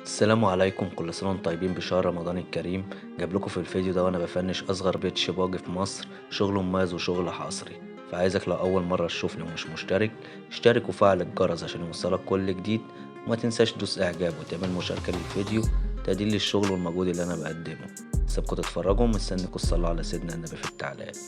السلام عليكم، كل سنة وانتم طيبين بشهر رمضان الكريم. جايب لكم في الفيديو ده وانا بفنش اصغر بيت شباجي في مصر، شغل مميز وشغل حصري. فعايزك لو اول مرة تشوفني ومش مشترك، اشترك وفعل الجرس عشان يوصلك كل جديد. وما تنساش تدوس اعجاب وتعمل مشاركة للفيديو، تقدير للشغل والمجهود اللي انا بقدمه. سيبكم تتفرجوا، مستنيكوا تصلوا على سيدنا النبي في التعليقات.